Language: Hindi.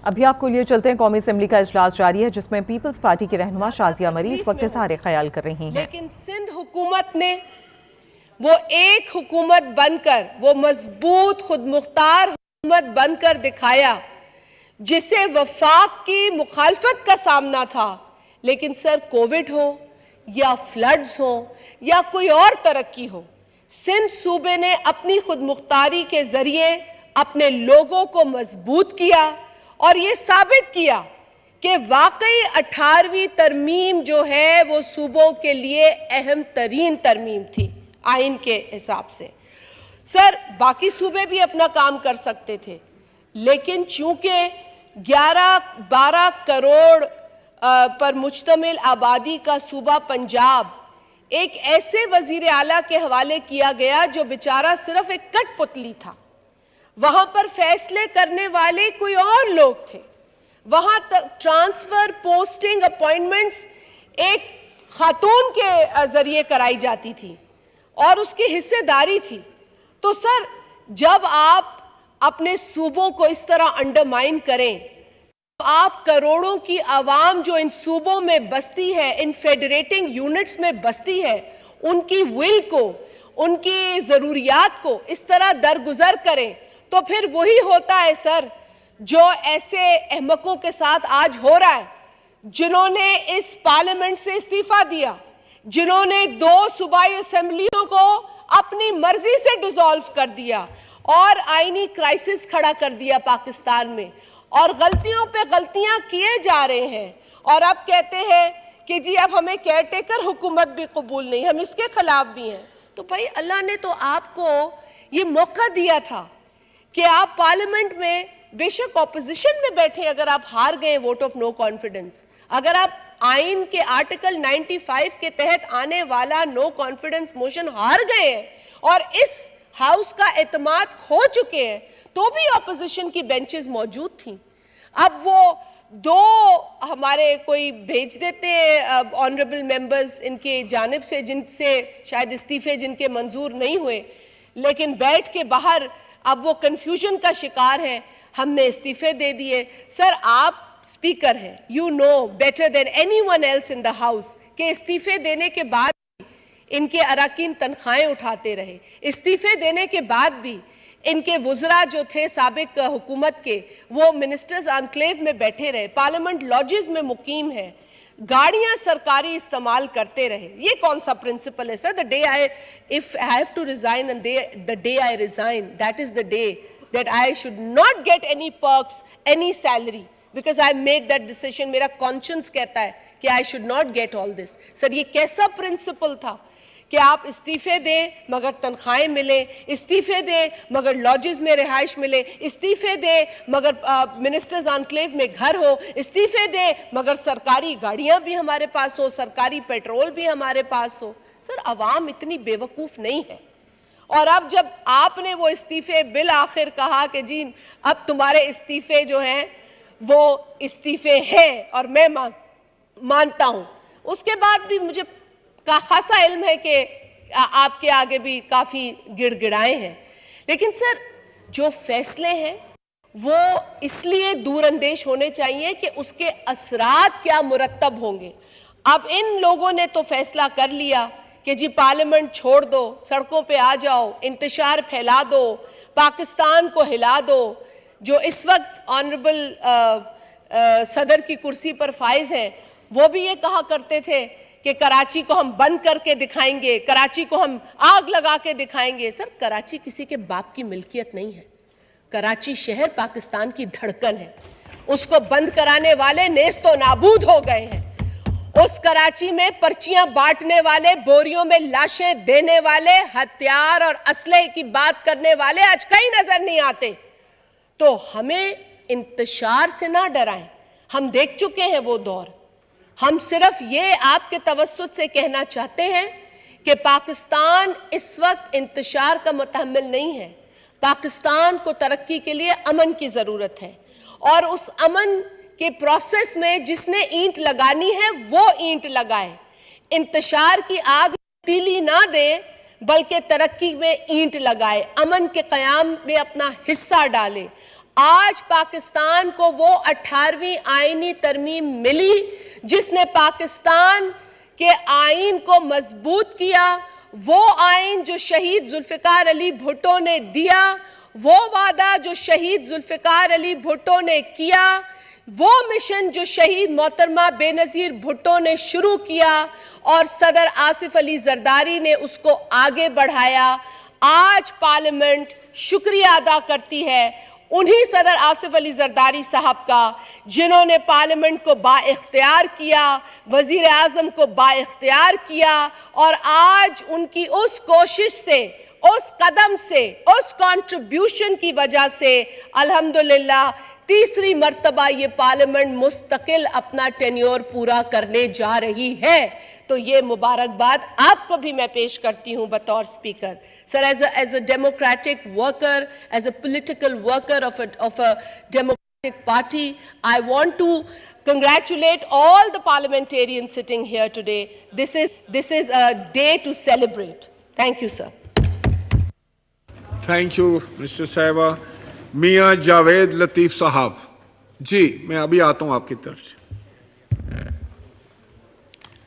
अभी आपको लिए चलते हैं। कौमी असेंबली का इजलास जारी है जिसमें पीपल्स पार्टी के रहनुमा शाजिया मरी इस वक्त इज़हार ख्याल कर रही हैं। लेकिन सिंध हुकूमत ने वो एक हुकूमत बनकर, वो मजबूत खुद मुख्तार हुकूमत बनकर दिखाया जिसे वफाक की मुखालफत का सामना था। लेकिन सर, कोविड हो या फ्लड्स हो या कोई और तरक्की हो, सिंध सूबे ने अपनी खुद मुख्तारी के जरिए अपने लोगों को मजबूत किया और ये साबित किया कि वाकई 18वीं तरमीम जो है वो सूबों के लिए अहम तरीन तरमीम थी आइन के हिसाब से। सर, बाकी सूबे भी अपना काम कर सकते थे, लेकिन चूंकि 11-12 करोड़ पर मुश्तमिल आबादी का सूबा पंजाब एक ऐसे वजीर आला के हवाले किया गया जो बेचारा सिर्फ एक कठपुतली था। वहां पर फैसले करने वाले कोई और लोग थे। वहां ट्रांसफर, पोस्टिंग, अपॉइंटमेंट्स एक खातून के जरिए कराई जाती थी और उसकी हिस्सेदारी थी। तो सर, जब आप अपने सूबों को इस तरह अंडरमाइन करें, आप करोड़ों की आवाम जो इन सूबों में बसती है, इन फेडरेटिंग यूनिट्स में बसती है, उनकी विल को, उनकी ज़रूरियात को इस तरह दरगुजर करें, तो फिर वही होता है सर जो ऐसे अहमकों के साथ आज हो रहा है, जिन्होंने इस पार्लियामेंट से इस्तीफा दिया, जिन्होंने 2 सूबाई असेंबलियों को अपनी मर्जी से डिसॉल्व कर दिया और आईनी क्राइसिस खड़ा कर दिया पाकिस्तान में, और गलतियों पे गलतियां किए जा रहे हैं। और अब कहते हैं कि जी अब हमें केयरटेकर हुकूमत भी कबूल नहीं, हम इसके खिलाफ भी हैं। तो भाई, अल्लाह ने तो आपको ये मौका दिया था कि आप पार्लियामेंट में बेशक ऑपोजिशन में बैठे, अगर आप हार गए वोट ऑफ नो कॉन्फिडेंस, अगर आप आइन के आर्टिकल 95 के तहत आने वाला नो कॉन्फिडेंस मोशन हार गए हैं और इस हाउस का एतमाद खो चुके हैं, तो भी ऑपोजिशन की बेंचेस मौजूद थी। अब वो 2 हमारे कोई भेज देते हैं ऑनरेबल मेंबर्स इनके जानिब से, जिनसे शायद इस्तीफे जिनके मंजूर नहीं हुए, लेकिन बैठ के बाहर अब वो कंफ्यूजन का शिकार है, हमने इस्तीफे दे दिए। सर, आप स्पीकर हैं, you know better than anyone else in the house कि इस्तीफे देने के बाद इनके अराकीन तनख्वाहें उठाते रहे, इस्तीफे देने के बाद भी इनके वुज़रा जो थे साबिक हुकूमत के, वो मिनिस्टर्स एनक्लेव में बैठे रहे, पार्लियामेंट लॉजेस में मुकीम है, गाड़ियां सरकारी इस्तेमाल करते रहे। ये कौन सा प्रिंसिपल है सर? The day I if I have to resign and the day I resign, that is the day that I should not get any perks, any salary, because I made that decision. मेरा कॉन्शियंस कहता है कि I should not get all this. Sir, ये कैसा प्रिंसिपल था कि आप इस्तीफे दें मगर तनख्वाहें मिले, इस्तीफे दें मगर लॉजेस में रिहाइश मिले, इस्तीफे दें मगर मिनिस्टर्स एनक्लेव में घर हो, इस्तीफे दें मगर सरकारी गाड़ियां भी हमारे पास हो, सरकारी पेट्रोल भी हमारे पास हो। सर, अवाम इतनी बेवकूफ़ नहीं है। और अब जब आपने वो इस्तीफे बिल आखिर कहा कि जी अब तुम्हारे इस्तीफे जो हैं वो इस्तीफे हैं और मैं मानता हूँ, उसके बाद भी मुझे खासा इल्म है कि आपके आगे भी काफ़ी गिड़गिड़ाए हैं। लेकिन सर, जो फैसले हैं वो इसलिए दूरअंदेश होने चाहिए कि उसके असरात क्या मुरत्तब होंगे। अब इन लोगों ने तो फैसला कर लिया कि जी पार्लियामेंट छोड़ दो, सड़कों पे आ जाओ, इंतशार फैला दो, पाकिस्तान को हिला दो। जो इस वक्त ऑनरेबल सदर की कुर्सी पर फाइज हैं, वो भी ये कहा करते थे कि कराची को हम बंद करके दिखाएंगे, कराची को हम आग लगा के दिखाएंगे। सर, कराची किसी के बाप की मिल्कियत नहीं है। कराची शहर पाकिस्तान की धड़कन है। उसको बंद कराने वाले नेस्तो नाबूद हो गए हैं। उस कराची में पर्चियां बांटने वाले, बोरियों में लाशें देने वाले, हथियार और असले की बात करने वाले आज कहीं नजर नहीं आते। तो हमें इंतशार से ना डराएं, हम देख चुके हैं वो दौर। हम सिर्फ ये आपके तवस्सुत से कहना चाहते हैं कि पाकिस्तान इस वक्त इंतशार का मुतहम्मिल नहीं है। पाकिस्तान को तरक्की के लिए अमन की ज़रूरत है, और उस अमन के प्रोसेस में जिसने ईंट लगानी है वो ईंट लगाए। इंतशार की आग तीली ना दे, बल्कि तरक्की में ईंट लगाए, अमन के क़याम में अपना हिस्सा डाले। आज पाकिस्तान को वो 18वीं आईनी तरमीम मिली जिसने पाकिस्तान के आइन को मजबूत किया। वो आइन जो शहीद जुल्फिकार अली भुट्टो ने दिया, वो वादा जो शहीद जुल्फिकार अली भुट्टो ने किया, वो मिशन जो शहीद मोहतरमा बेनजीर भुट्टो ने शुरू किया और सदर आसिफ अली जरदारी ने उसको आगे बढ़ाया। आज पार्लियामेंट शुक्रिया अदा करती है उन्हीं सदर आसिफ अली जरदारी साहब का जिन्होंने पार्लियामेंट को बाइख्तियार किया, वजीर आजम को बाइख्तियार किया और आज उनकी उस कोशिश से, उस कदम से, उस कंट्रीब्यूशन की वजह से अल्हम्दुलिल्लाह तीसरी मर्तबा ये पार्लियामेंट मुस्तकिल अपना टेन्योर पूरा करने जा रही है। तो ये मुबारकबाद आपको भी मैं पेश करती हूं बतौर speaker. Sir, as a democratic worker, as a political worker of a democratic party, I want to congratulate all the parliamentarians sitting here today. This is a day to celebrate. Thank you, sir. Thank you mister साहिबा। मियां जावेद लतीफ साहब जी, मैं अभी आता हूं आपकी तरफ से।